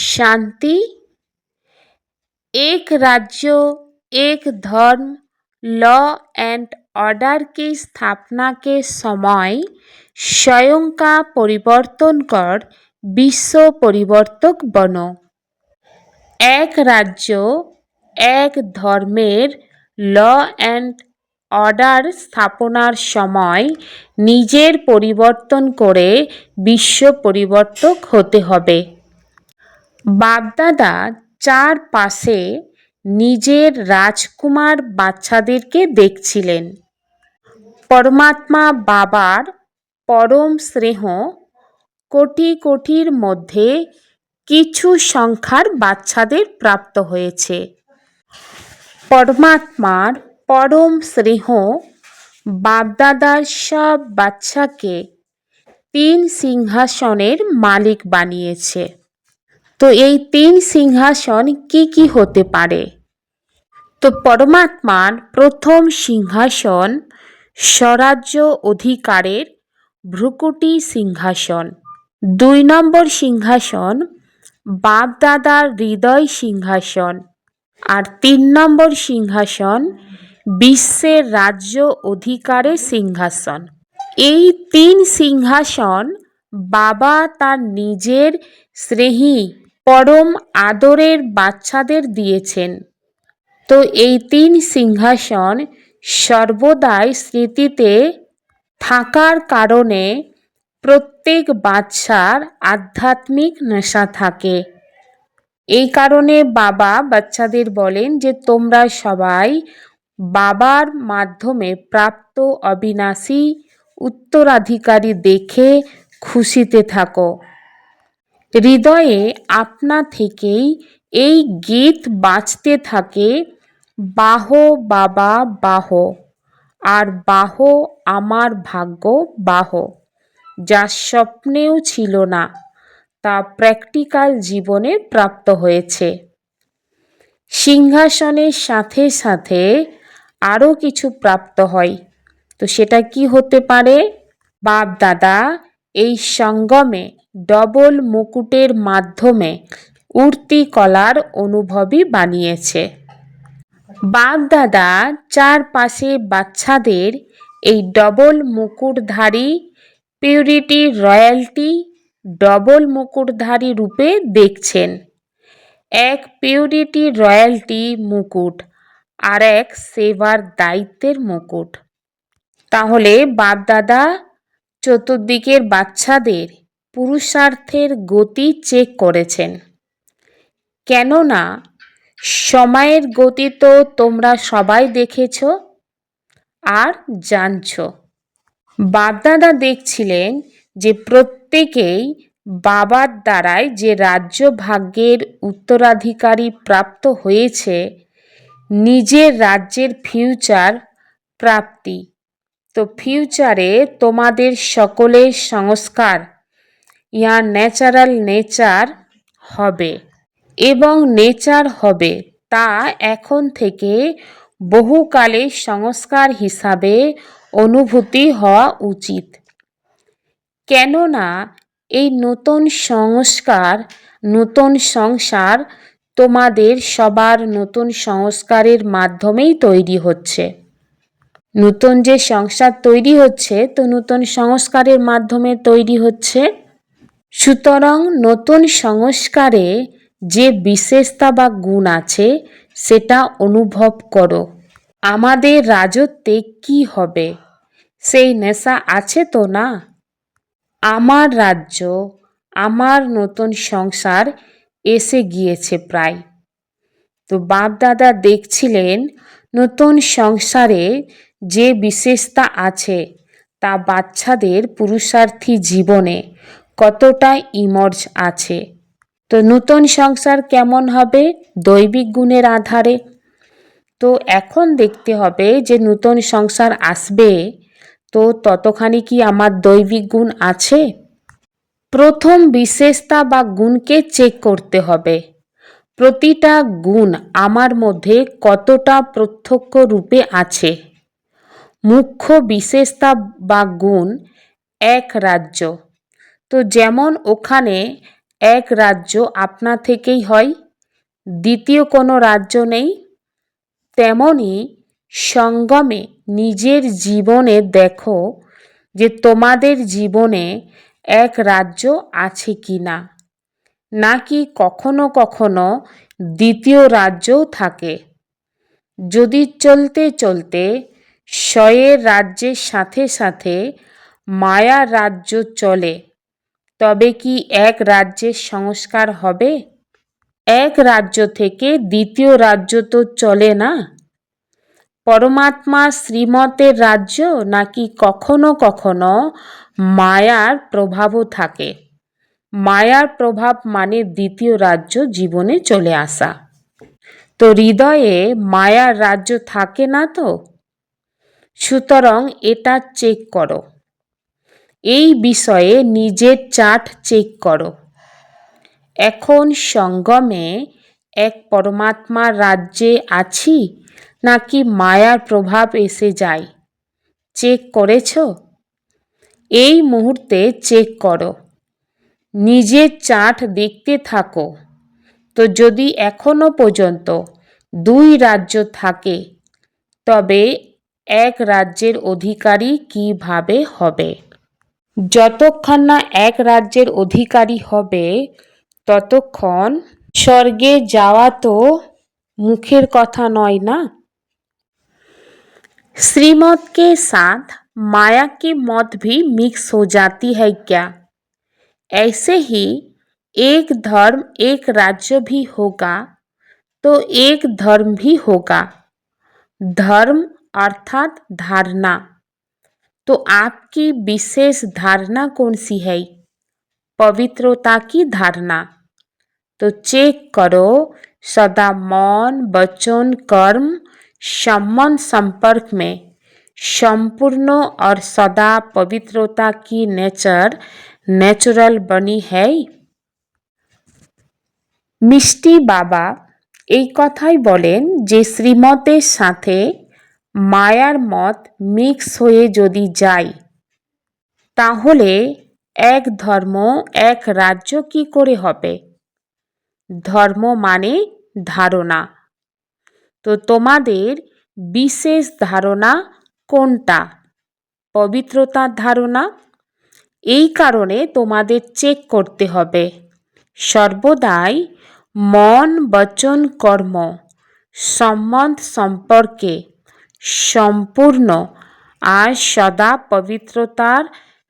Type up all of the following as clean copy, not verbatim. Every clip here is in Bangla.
शांति। एक राज्य एक धर्म लॉ एंड ऑर्डर की स्थापना के समय स्वयं का परिवर्तन कर विश्व परिवर्तक बनो। एक राज्य एक धर्मेर ল অ্যান্ড অর্ডার স্থাপনার সময় নিজের পরিবর্তন করে বিশ্ব পরিবর্তক হতে হবে। বাপদাদা চারপাশে নিজের রাজকুমার বাচ্চাদেরকে দেখছিলেন। পরমাত্মা বাবার পরম স্নেহ কোটি কোটির মধ্যে কিছু সংখ্যার বাচ্চাদের প্রাপ্ত হয়েছে। পরমাত্মার পরম স্নেহ বাপদাদার সব বাচ্চাকে 3 সিংহাসনের মালিক বানিয়েছে। তো এই 3 সিংহাসন কি কি হতে পারে? তো পরমাত্মার প্রথম সিংহাসন স্বরাজ্য অধিকারের ভ্রুকুটি সিংহাসন। 2 নম্বর সিংহাসন বাপদাদার হৃদয় সিংহাসন। আর 3 নম্বর সিংহাসন বিশ্বের রাজ্য অধিকারের সিংহাসন। এই 3 সিংহাসন বাবা তার নিজের স্নেহী পরম আদরের বাচ্চাদের দিয়েছেন। তো এই 3 সিংহাসন সর্বদাই স্মৃতিতে থাকার কারণে প্রত্যেক বাচ্চার আধ্যাত্মিক নেশা থাকে। এই কারণে বাবা বাচ্চাদের বলেন যে তোমরা সবাই বাবার মাধ্যমে প্রাপ্ত অবিনাশী উত্তরাধিকারী দেখে খুশিতে থাকো। হৃদয়ে আপনা থেকেই এই গীত বাজতে থাকে, বাহো বাবা বাহো, আর বাহো আমার ভাগ্য বাহো, যা স্বপ্নেও ছিল না তা প্র্যাকটিক্যাল জীবনে প্রাপ্ত হয়েছে। সিংহাসনের সাথে সাথে আরও কিছু প্রাপ্ত হয়। তো সেটা কি হতে পারে? বাপ দাদা এই সঙ্গমে ডবল মুকুটের মাধ্যমে উঠতি কলার অনুভবী বানিয়েছে। বাপ দাদা চারপাশে বাচ্চাদের এই ডবল মুকুটধারী পিউরিটি রয়্যালটি ডবল মুকুটধারী রূপে দেখছেন। এক পিউরিটি রয়্যালটি মুকুট আর এক সেবার দায়িত্বের মুকুট। তাহলে বাপদাদা চতুর্দিকের বাচ্চাদের পুরুষার্থের গতি চেক করেছেন। কেননা সময়ের গতি তো তোমরা সবাই দেখেছ আর জানছ। বাপদাদা দেখছিলেন যে প্রত্যেকেই বাবার দ্বারাই যে রাজ্য ভাগ্যের উত্তরাধিকারী প্রাপ্ত হয়েছে, নিজের রাজ্যের ফিউচার প্রাপ্তি। তো ফিউচারে তোমাদের সকলের সংস্কার ন্যাচারাল নেচার হবে এবং নেচার হবে তা এখন থেকে বহুকালের সংস্কার হিসাবে অনুভূতি হওয়া উচিত। কেননা এই নতুন সংস্কার নতুন সংসার তোমাদের সবার নতুন সংস্কারের মাধ্যমেই তৈরি হচ্ছে। নতুন যে সংসার তৈরি হচ্ছে তো নতুন সংস্কারের মাধ্যমে তৈরি হচ্ছে। সুতরাং নতুন সংস্কারে যে বিশেষতা বা গুণ আছে সেটা অনুভব করো। আমাদের রাজত্বে কি হবে সেই নেশা আছে তো না? আমার রাজ্য আমার নতুন সংসার এসে গিয়েছে প্রায়। তো বাপ দাদা দেখছিলেন নতুন সংসারে যে বিশেষতা আছে তা বাচ্চাদের পুরুষার্থী জীবনে কতটা ইমার্জ আছে। তো নতুন সংসার কেমন হবে? দৈবিক গুণের আধারে। তো এখন দেখতে হবে যে নতুন সংসার আসবে তো ততখানি কি আমার দৈবিক গুণ আছে? প্রথম বিশেষতা বা গুণকে চেক করতে হবে। প্রতিটা গুণ আমার মধ্যে কতটা প্রত্যক্ষ রূপে আছে। মুখ্য বিশেষতা বা গুণ এক রাজ্য। তো যেমন ওখানে এক রাজ্য আপনা থেকেই হয়, দ্বিতীয় কোনো রাজ্য নেই, তেমনি সঙ্গমে নিজের জীবনে দেখো যে তোমাদের জীবনে এক রাজ্য আছে কি না, নাকি কখনো কখনো দ্বিতীয় রাজ্যও থাকে। যদি চলতে চলতে স্বয়ের রাজ্যের সাথে সাথে মায়ার রাজ্য চলে, তবে কি এক রাজ্যের সংস্কার হবে? এক রাজ্য থেকে দ্বিতীয় রাজ্য তো চলে না। পরমাত্মা শ্রীমতের রাজ্য নাকি কখনো কখনো মায়ার প্রভাবও থাকে। মায়ার প্রভাব মানে দ্বিতীয় রাজ্য জীবনে চলে আসা। তো হৃদয়ে মায়ার রাজ্য থাকে না তো? সুতরাং এটা চেক করো, এই বিষয়ে নিজের চার্ট চেক করো। এখন সঙ্গমে এক পরমাত্মার রাজ্যে আছি নাকি মায়ার প্রভাব এসে যায়, চেক করেছ? এই মুহূর্তে চেক করো, নিজের চার্ট দেখতে থাকো। তো যদি এখনো পর্যন্ত দুই রাজ্য থাকে, তবে এক রাজ্যের অধিকারী কিভাবে হবে? যতক্ষণ না এক রাজ্যের অধিকারী হবে, ততক্ষণ স্বর্গে যাওয়া তো মুখের কথা নয় না। श्रीमत के साथ माया की मौत भी मिक्स हो जाती है क्या? ऐसे ही एक धर्म एक राज्य भी होगा तो एक धर्म भी होगा। धर्म अर्थात धारणा। तो आपकी विशेष धारणा कौन सी है? पवित्रता की धारणा। तो चेक करो, सदा मन वचन कर्म संबंध संपर्क में संपूर्ण और सदा पवित्रता की नेचुरल बनी है। मिष्टी बाबा এই কথাই বলেন যে শ্রীমতের সাথে মায়ার মত মিক্স হয়ে যদি যায়, তাহলে এক ধর্ম এক রাজ্য কি করে হবে? ধর্ম মানে ধারণা। তো তোমাদের বিশেষ ধারণা কোনটা? পবিত্রতার ধারণা। এই কারণে তোমাদের চেক করতে হবে, সর্বদাই মন বচন কর্ম সম্বন্ধ সম্পর্কে সম্পূর্ণ আর সদা পবিত্রতার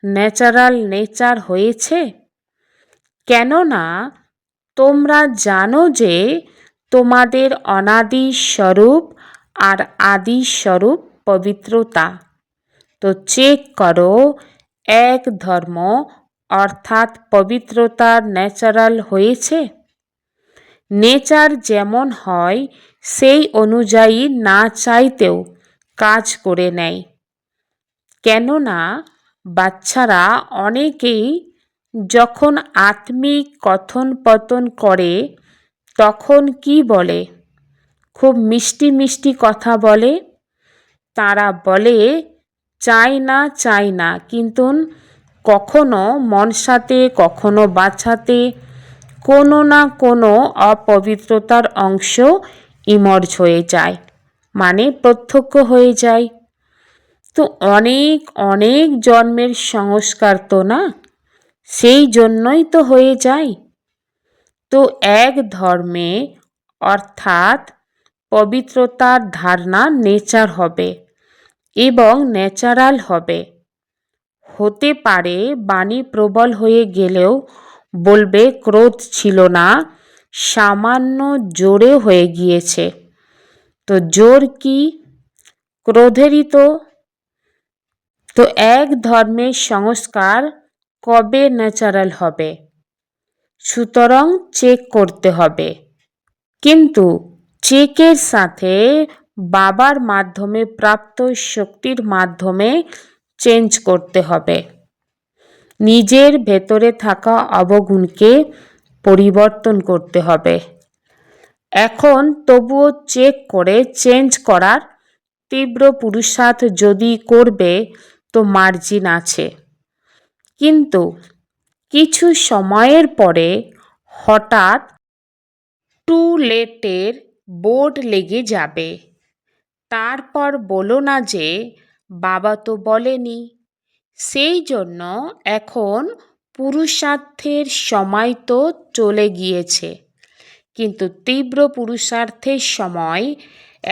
ন্যাচারাল নেচার হয়েছে। কেননা তোমরা জানো যে তোমাদের অনাদি স্বরূপ আর আদি স্বরূপ পবিত্রতা। তো চেক করো, এক ধর্ম অর্থাৎ পবিত্রতার ন্যাচারাল হয়েছে। নেচার যেমন হয় সেই অনুযায়ী না চাইতেও কাজ করে নেয়। কেননা বাচ্চারা অনেকেই যখন আত্মিক কথনপতন করে, তখন কি বলে? খুব মিষ্টি মিষ্টি কথা বলে। তারা বলে চাই না, কিন্তু কখনো মনসাতে কখনো বাচ্চাতে কোনো না কোনো অপবিত্রতার অংশ ইমর্জ হয়ে যায়, মানে প্রত্যক্ষ হয়ে যায়। তো অনেক অনেক জন্মের সংস্কার তো না, সেই জন্যই তো হয়ে যায়। তো এক ধর্মে অর্থাৎ পবিত্রতার ধারণা নেচার হবে এবং ন্যাচারাল হবে। হতে পারে বাণী প্রবল হয়ে গেলেও বলবে ক্রোধ ছিল না, সামান্য জোরে হয়ে গিয়েছে। তো জোর কি? ক্রোধেরই তো এক ধর্মের সংস্কার কবে ন্যাচারাল হবে? সুতরাং চেক করতে হবে, কিন্তু চেকের সাথে বাবার মাধ্যমে প্রাপ্ত শক্তির মাধ্যমে চেঞ্জ করতে হবে। নিজের ভেতরে থাকা অবগুণকে পরিবর্তন করতে হবে। এখন তবুও চেক করে চেঞ্জ করার তীব্র পুরুষার্থ যদি করবে তো মার্জিন আছে, কিন্তু কিছু সময়ের পরে হঠাৎ টু লেটের বোর্ড লেগে যাবে। তারপর বলো না যে বাবা তো বলেনি। সেই জন্য এখন পুরুষার্থের সময় তো চলে গিয়েছে, কিন্তু তীব্র পুরুষার্থের সময়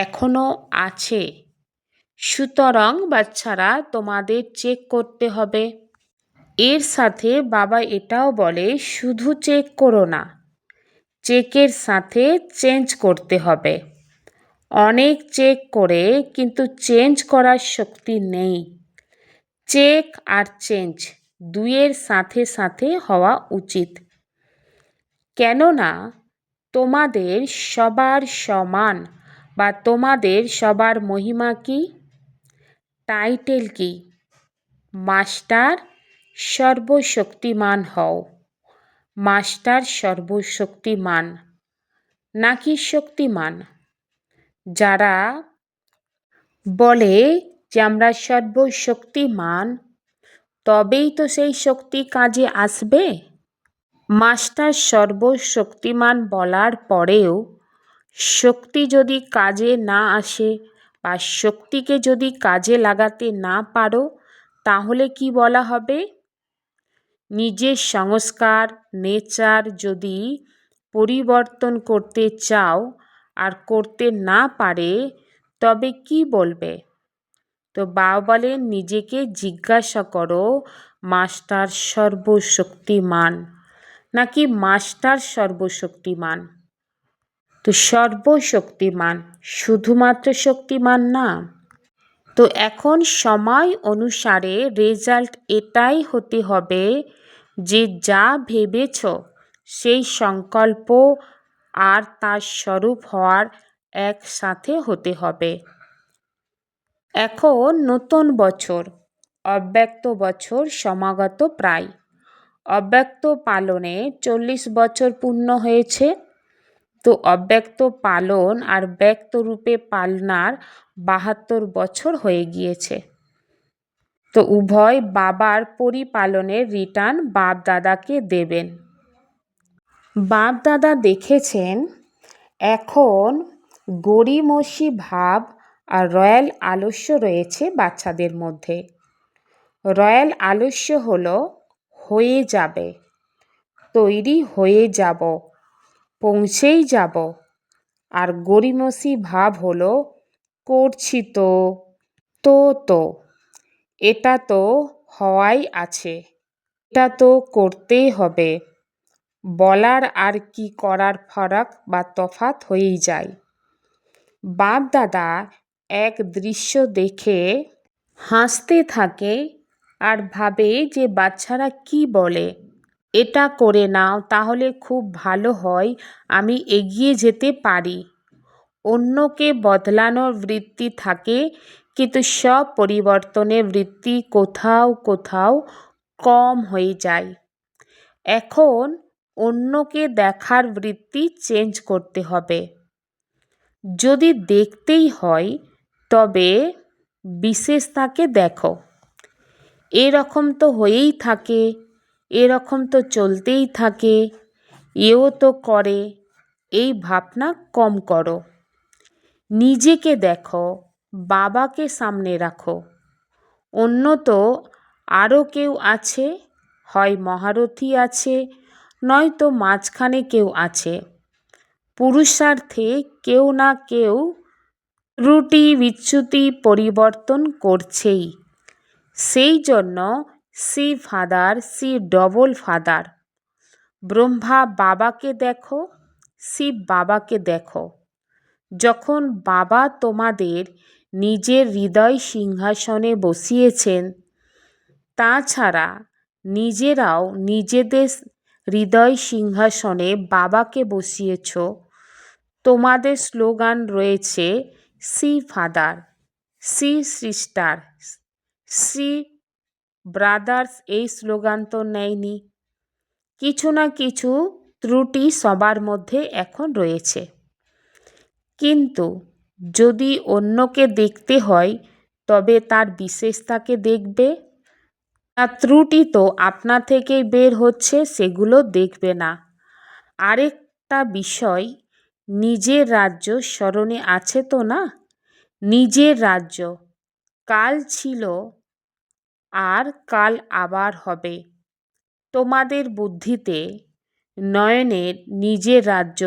এখনো আছে। সুতরাং বাচ্চারা তোমাদের চেক করতে হবে। এর সাথে বাবা এটাও বলে শুধু চেক করো না, চেকের সাথে চেঞ্জ করতে হবে। অনেক চেক করে কিন্তু চেঞ্জ করার শক্তি নেই। চেক আর চেঞ্জ দুইয়ের সাথে সাথে হওয়া উচিত। কেননা তোমাদের সবার সমান বা তোমাদের সবার মহিমা কি? টাইটেল কি? মাস্টার সর্বশক্তিমান হও। মাস্টার সর্বশক্তিমান নাকি শক্তিমান? যারা বলে যে আমরা সর্বশক্তিমান, তবেই তো সেই শক্তি কাজে আসবে। মাস্টার সর্বশক্তিমান বলার পরেও শক্তি যদি কাজে না আসে বা শক্তিকে যদি কাজে লাগাতে না পারো, তাহলে কি বলা হবে? নিজের সংস্কার নেচার যদি পরিবর্তন করতে চাও আর করতে না পারে, তবে কি বলবে? তো বাবা বলেন নিজেকে জিজ্ঞাসা করো, মাস্টার সর্বশক্তিমান নাকি মাস্টার সর্বশক্তিমান? তো সর্বশক্তিমান, শুধুমাত্র শক্তিমান না। তো এখন সময় অনুসারে রেজাল্ট এটাই হতে হবে যে যা ভেবেছ সেই সংকল্প আর তার স্বরূপ হওয়ার একসাথে হতে হবে। এখন নতুন বছর, অব্যক্ত বছর সমাগত প্রায়। অব্যক্ত পালনে 40 বছর পূর্ণ হয়েছে। তো অব্যক্ত পালন আর ব্যক্ত রূপে পালনার 72 বছর হয়ে গিয়েছে। তো উভয় বাবার পরিপালনের রিটার্ন বাপ দাদাকে দেবেন। বাপ দাদা দেখেছেন এখন গড়িমসি ভাব আর রয়্যাল আলস্য রয়েছে বাচ্চাদের মধ্যে। রয়্যাল আলস্য হলো হয়ে যাবে, তৈরি হয়ে যাব, পৌঁছেই যাব। আর গড়িমসি ভাব হলো করছি তো, তো এটা তো হওয়াই আছে, এটা তো করতেই হবে। বলার আর কি করার ফারাক বা তফাৎ হয়েই যায়। বাপ দাদা এক দৃশ্য দেখে হাসতে থাকে আর ভাবে যে বাচ্চারা কি বলে, এটা করে নাও তাহলে খুব ভালো হয়, আমি এগিয়ে যেতে পারি। অন্যকে বদলানোর বৃত্তি থাকে, কিন্তু সব পরিবর্তনের বৃত্তি কোথাও কোথাও কম হয়ে যায়। এখন অন্যকে দেখার বৃত্তি চেঞ্জ করতে হবে। যদি দেখতেই হয় তবে বিশেষতাকে দেখো। এরকম তো হয়েই থাকে, এরকম তো চলতেই থাকে, এও তো করে, এই ভাবনা কম করো। নিজেকে দেখো, বাবাকে সামনে রাখো। অন্য তো আরও কেউ আছে, হয় মহারথী আছে, নয়তো মাঝখানে কেউ আছে। পুরুষার্থে কেউ না কেউ ত্রুটি বিচ্যুতি পরিবর্তন করছেই। সেই জন্য see father, see double father. Brahma বাবাকে দেখো, শিব বাবাকে দেখো। যখন বাবা তোমাদের নিজের হৃদয় সিংহাসনে বসিয়েছেন, তাছাড়া নিজেরাও নিজেদের হৃদয় সিংহাসনে বাবাকে বসিয়েছ। তোমাদের স্লোগান রয়েছে see father, see sister, see brothers. এই স্লোগান তো নেয়নি। কিছু না কিছু ত্রুটি সবার মধ্যে এখন রয়েছে, কিন্তু যদি অন্যকে দেখতে হয় তবে তার বিশেষতাকে দেখবে। তার ত্রুটি তো আপনা থেকেই বের হচ্ছে, সেগুলো দেখবে না। আরেকটা বিষয়, নিজের রাজ্য স্মরণে আছে তো না? নিজের রাজ্য কাল ছিল আর কাল আবার হবে। তোমাদের বুদ্ধিতে নয়নের নিজের রাজ্য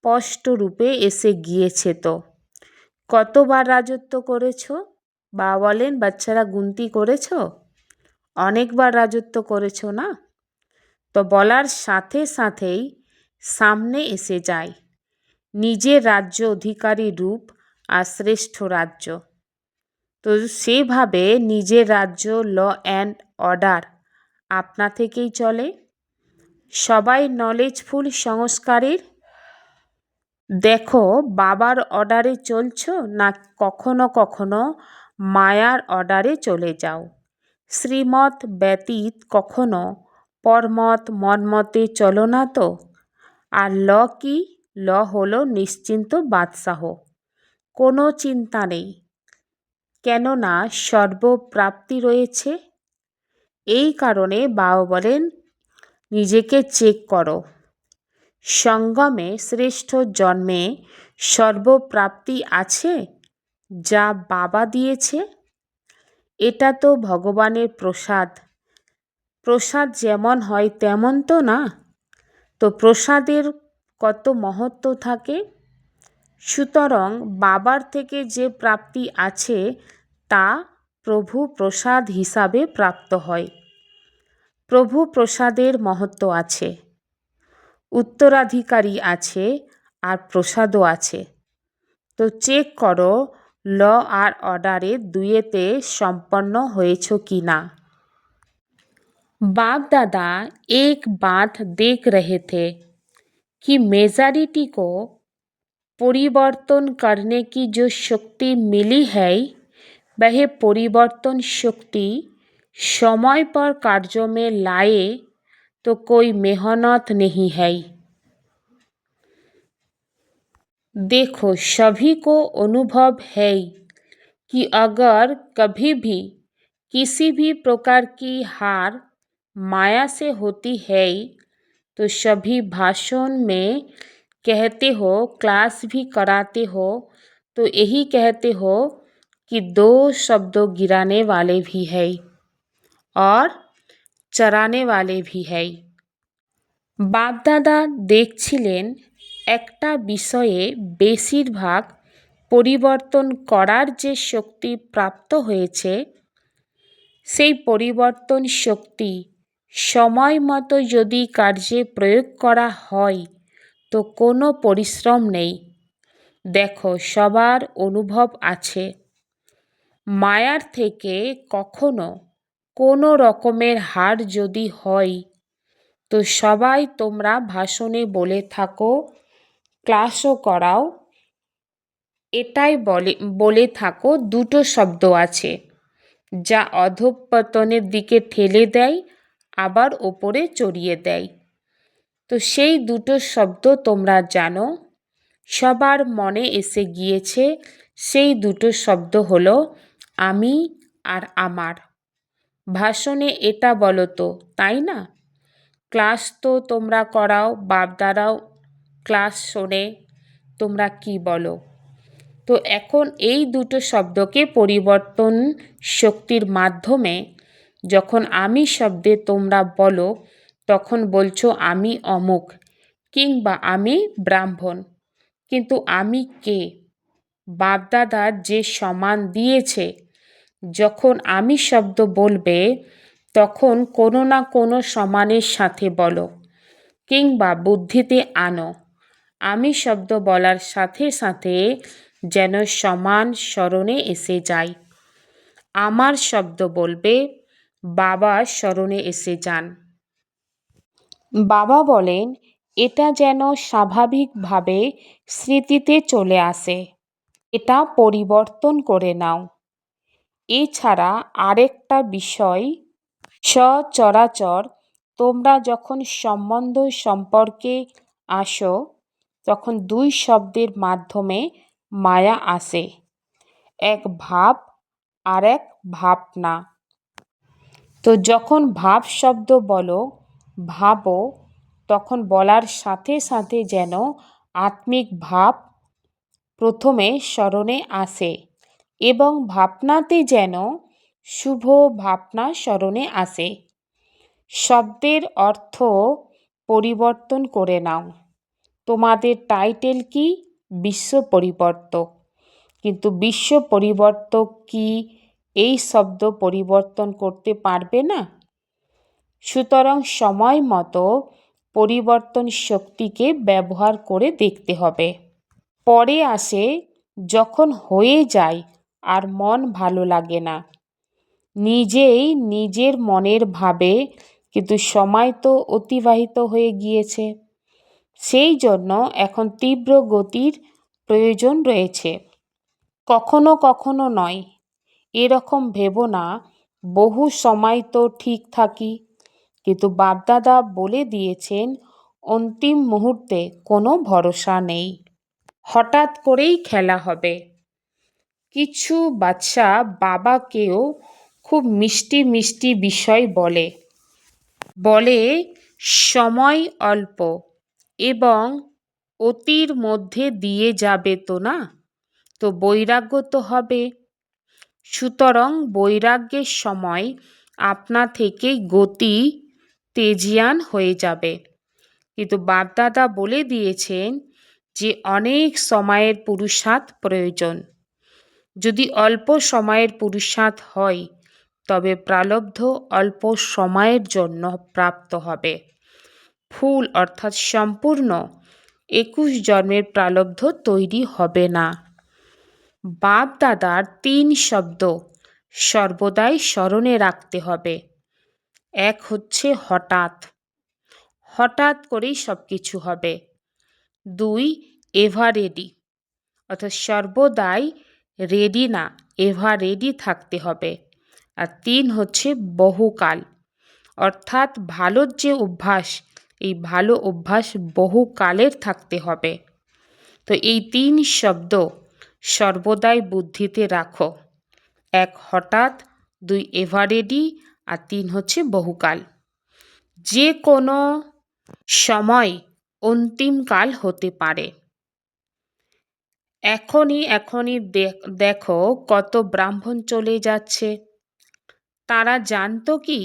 স্পষ্টরূপে এসে গিয়েছে তো। কতবার রাজত্ব করেছ? বা বলেন, বাচ্চারা গুনতি করেছ? অনেকবার রাজত্ব করেছ না? তো বলার সাথে সাথেই সামনে এসে যায় নিজের রাজ্য অধিকারী রূপ আর শ্রেষ্ঠ রাজ্য। তো সেভাবে নিজের রাজ্য ল অ্যান্ড অর্ডার আপনা থেকেই চলে। সবাই নলেজফুল সংস্কারের। দেখো, বাবার অর্ডারে চলছো না কখনো কখনো মায়ার অর্ডারে চলে যাও। শ্রীমত ব্যতীত কখনো পরমত মনমতে চলো না তো। আর ল কি? ল হলো নিশ্চিন্ত বাদশাহ, কোনো চিন্তা নেই, কেননা সর্বপ্রাপ্তি রয়েছে। এই কারণে বাবা বলেন নিজেকে চেক করো। সঙ্গমে শ্রেষ্ঠ জন্মে সর্বপ্রাপ্তি আছে যা বাবা দিয়েছে। এটা তো ভগবানের প্রসাদ। প্রসাদ যেমন হয় তেমন তো না। তো প্রসাদের কত মহত্ব থাকে। সুতরাং বাবার থেকে যে প্রাপ্তি আছে তা প্রভু প্রসাদ হিসাবে প্রাপ্ত হয়। প্রভু প্রসাদের মহত্ব আছে, উত্তরাধিকারী আছে, আর প্রসাদও আছে। তো চেক করো ল আর অর্ডারে দুয়েতে সম্পন্ন হয়েছ কি না। बाप दादा एक बात देख रहे थे कि मेजॉरिटी को परिवर्तन करने की जो शक्ति मिली है वह परिवर्तन शक्ति समय पर कार्यों में लाए तो कोई मेहनत नहीं है। देखो, सभी को अनुभव है कि अगर कभी भी किसी भी प्रकार की हार माया से होती है तो सभी भाषण में कहते हो, क्लास भी कराते हो तो यही कहते हो कि दो शब्दों गिराने वाले भी है और चराने वाले भी है। বাপদাদা দেখছিলেন একটা বিষয়ে বেশিরভাগ পরিবর্তন করার যে শক্তি প্রাপ্ত হয়েছে সেই পরিবর্তন শক্তি সময় মতো যদি কার্যে প্রয়োগ করা হয় তো কোনো পরিশ্রম নেই। দেখো, সবার অনুভব আছে মায়ার থেকে কখনো কোনো রকমের হার যদি হয় তো সবাই তোমরা ভাষণে বলে থাকো, ক্লাসও করাও, এটাই বলে থাকো দুটো শব্দ আছে যা অধঃপতনের দিকে ঠেলে দেয় আবার ওপরে চড়িয়ে দেয়। তো সেই দুটো শব্দ তোমরা জানো, সবার মনে এসে গিয়েছে। সেই দুটো শব্দ হলো আমি আর আমার। ভাষণে এটা বলো তো, তাই না? ক্লাস তো তোমরা করাও, বাপদাদাও ক্লাস শোনে, তোমরা কি বলো? তো এখন এই দুটো শব্দকে পরিবর্তন শক্তির মাধ্যমে যখন আমি শব্দে তোমরা বলো তখন বলছো আমি অমুক কিংবা আমি ব্রাহ্মণ। কিন্তু আমি কে? বাপদাদা যে সম্মান দিয়েছে, যখন আমি শব্দ বলবে তখন কোনো না কোনো সম্মানের সাথে বলো কিংবা বুদ্ধিতে আনো। আমি শব্দ বলার সাথে সাথে যেন সমান স্মরণে এসে যায়। আমার শব্দ বলবে, বাবা স্মরণে এসে যান। বাবা বলেন এটা যেন স্বাভাবিকভাবে স্মৃতিতে চলে আসে, এটা পরিবর্তন করে নাও। এছাড়া আরেকটা বিষয়, সচরাচর তোমরা যখন সম্বন্ধ সম্পর্কে আসো তখন দুই শব্দের মাধ্যমে মায়া আসে, এক ভাব আর এক ভাবনা। তো যখন ভাব শব্দ বলো, ভাবো, তখন বলার সাথে সাথে যেন আত্মিক ভাব প্রথমে স্মরণে আসে এবং ভাবনাতে যেন শুভ ভাবনা স্মরণে আসে। শব্দের অর্থ পরিবর্তন করে নাও। তোমাদের টাইটেল কি? বিশ্ব পরিবর্তক। কিন্তু বিশ্ব পরিবর্তক কি এই শব্দ পরিবর্তন করতে পারবে না? সুতরাং সময় মতো পরিবর্তন শক্তিকে ব্যবহার করে দেখতে হবে। পরে আসে যখন হয়ে যায় আর মন ভালো লাগে না, নিজেই নিজের মনের ভাবে, কিন্তু সময় তো অতিবাহিত হয়ে গিয়েছে, সেই জন্য এখন তীব্র গতির প্রয়োজন রয়েছে। কখনো কখনো নয়, এরকম ভেবো না বহু সময় তো ঠিক থাকি, কিন্তু বাপদাদা বলে দিয়েছেন অন্তিম মুহূর্তে কোনো ভরসা নেই, হঠাৎ করেই খেলা হবে। কিছু বাচ্চা বাবাকেও খুব মিষ্টি মিষ্টি বিষয় বলে সময় অল্প এবং অতির মধ্যে দিয়ে যাবে তো না, তো বৈরাগ্য তো হবে। সুতরাং বৈরাগ্যের সময় আপনা থেকেই গতি তেজিয়ান হয়ে যাবে। কিন্তু বাপদাদা বলে দিয়েছেন যে অনেক সময়ের পুরুষার্থ প্রয়োজন। যদি অল্প সময়ের পুরুষার্থ হয় তবে প্রারব্ধ অল্প সময়ের জন্য প্রাপ্ত হবে। ফুল অর্থাৎ সম্পূর্ণ 21 জন্মের প্রারব্ধ তৈরি হবে না। বাপ দাদার 3 শব্দ সর্বদাই স্মরণে রাখতে হবে। এক হচ্ছে হঠাৎ, হঠাৎ করেই সব কিছু হবে। 2 এভার রেডি, অর্থাৎ সর্বদাই রেডি না, এভার রেডি থাকতে হবে। আর 3 হচ্ছে বহুকাল, অর্থাৎ ভালোর যে অভ্যাস, এই ভালো অভ্যাস বহুকালের থাকতে হবে। তো এই 3 শব্দ সর্বদাই বুদ্ধিতে রাখো। 1 হঠাৎ, 2 এভার রেডি, আর 3 হচ্ছে বহুকাল। যে কোনো সময় অন্তিমকাল হতে পারে। এখনই দেখো কত ব্রাহ্মণ চলে যাচ্ছে, তারা জানতো কি?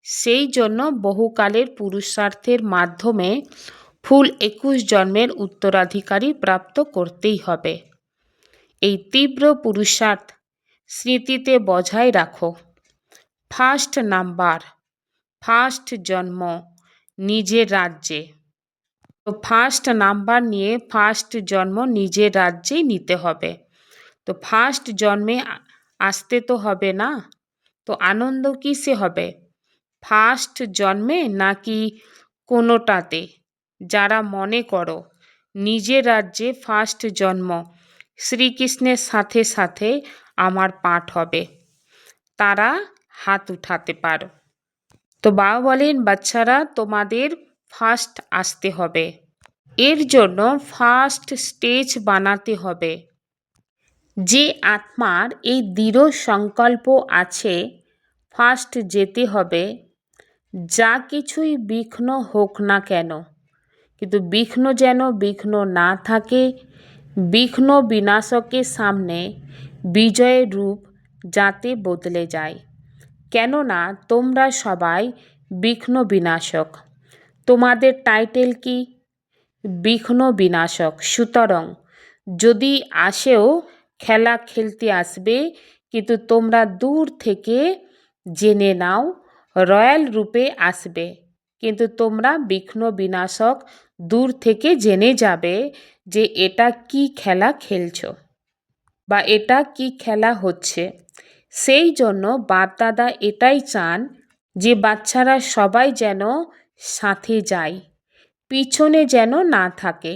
সেই জন্য বহুকালের পুরুষার্থের মাধ্যমে ফুল 21 জন্মের উত্তরাধিকারী প্রাপ্ত করতেই হবে। এই তীব্র পুরুষার্থ স্মৃতিতে বজায় রাখো। ফার্স্ট নাম্বার, ফার্স্ট জন্ম নিজের রাজ্যে। তো ফার্স্ট নাম্বার নিয়ে ফার্স্ট জন্ম নিজের রাজ্যেই নিতে হবে। তো ফার্স্ট জন্মে আসতে তো হবে না, তো আনন্দ কিসে হবে? ফার্স্ট জন্মে নাকি কোনোটাতে? যারা মনে করো নিজের রাজ্যে ফার্স্ট জন্ম, শ্রীকৃষ্ণের সাথে সাথে আমার পাঠ হবে, তারা হাত উঠাতে পারো। তো বাবা বলেন বাচ্চারা তোমাদের ফার্স্ট আসতে হবে, এর জন্য ফার্স্ট স্টেজ বানাতে হবে। যে আত্মার এই দৃঢ় সংকল্প আছে ফার্স্ট যেতে হবে, যা কিছুই বিঘ্ন হোক না কেন, কিন্তু বিঘ্ন যেন বিঘ্ন না থাকে, বিঘ্ন বিনাশকের সামনে বিজয়ের রূপ যাতে বদলে যায়। কেননা তোমরা সবাই বিঘ্ন বিনাশক। তোমাদের টাইটেল কি? বিঘ্ন বিনাশক। সুতরাং যদি আসেও খেলা খেলতে আসবে, কিন্তু তোমরা দূর থেকে জেনে নাও রয়্যাল রূপে আসবে, কিন্তু তোমরা বিঘ্ন বিনাশক দূর থেকে জেনে যাবে যে এটা কি খেলা খেলছো বা এটা কি খেলা হচ্ছে। সেই জন্য বাপদাদা এটাই চান যে বাচ্চারা সবাই যেন সাথে যায়, পিছনে যেন না থাকে।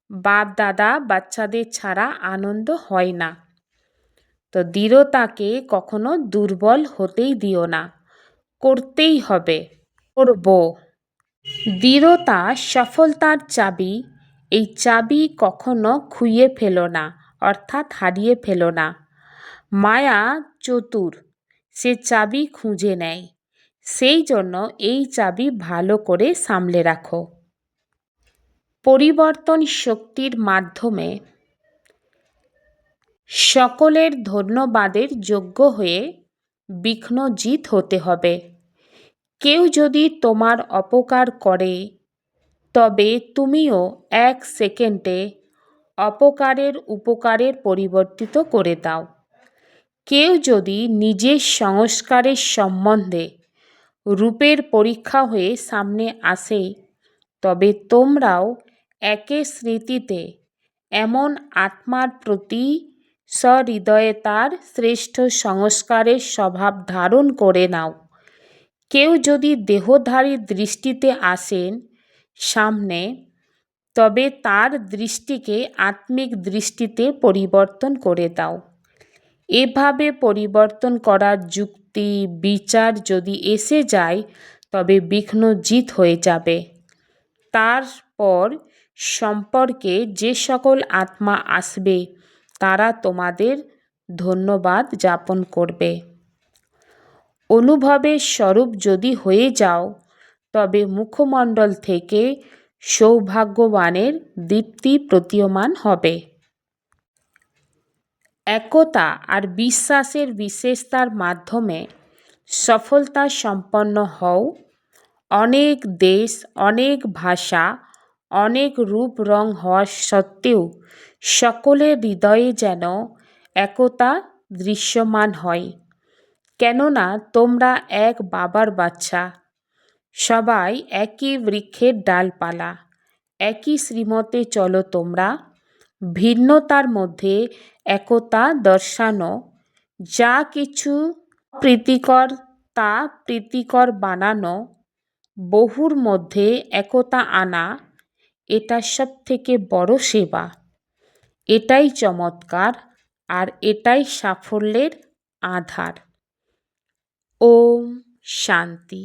বাপ দাদা বাচ্চাদের ছাড়া আনন্দ হয় না। তো দৃঢ়তাকে কখনো দুর্বল হতেই দিও না, করতেই হবে, করব। দৃঢ়তা সফলতার চাবি, এই চাবি কখনো খুইয়ে ফেলো না, অর্থাৎ হারিয়ে ফেলো না। মায়া চতুর, সে চাবি খুঁজে নেয়, সেই জন্য এই চাবি ভালো করে সামলে রাখো। পরিবর্তন শক্তির মাধ্যমে সকলের ধন্যবাদের যোগ্য হয়ে বিঘ্নজিৎ হতে হবে। কেউ যদি তোমার অপকার করে তবে তুমিও 1 সেকেন্ডে অপকারের উপকারে পরিবর্তিত করে দাও। কেউ যদি নিজের সংস্কারের সম্বন্ধে রূপের পরীক্ষা হয়ে সামনে আসে তবে তোমরাও একের স্মৃতিতে এমন আত্মার প্রতি সহৃদয়তার শ্রেষ্ঠ সংস্কারের স্বভাব ধারণ করে নাও। কেউ যদি দেহধারী দৃষ্টিতে আসেন সামনে তবে তার দৃষ্টিকে আত্মিক দৃষ্টিতে পরিবর্তন করে দাও। এভাবে পরিবর্তন করার যুক্তি বিচার যদি এসে যায় তবে বিঘ্নজিৎ হয়ে যাবে। তারপর সম্পর্কে যে সকল আত্মা আসবে তারা তোমাদের ধন্যবাদ জ্ঞাপন করবে। অনুভবের স্বরূপ যদি হয়ে যাও তবে মুখমণ্ডল থেকে সৌভাগ্যবানের দীপ্তি প্রতীয়মান হবে। একতা আর বিশ্বাসের বিশেষতার মাধ্যমে সফলতা সম্পন্ন হও। অনেক দেশ, অনেক ভাষা, অনেক রূপ রং হওয়া সত্ত্বেও সকলের হৃদয়ে যেন একতা দৃশ্যমান হয়। কেননা তোমরা এক বাবার বাচ্চা, সবাই একই বৃক্ষের ডালপালা, একই শ্রীমতে চলো তোমরা। ভিন্নতার মধ্যে একতা দর্শানো, যা কিছু প্রীতিকর তা প্রীতিকর বানানো, বহুর মধ্যে একতা আনা, এটা সবথেকে বড় সেবা। এটাই চমৎকার আর এটাই সাফল্যের আধার। ওম শান্তি।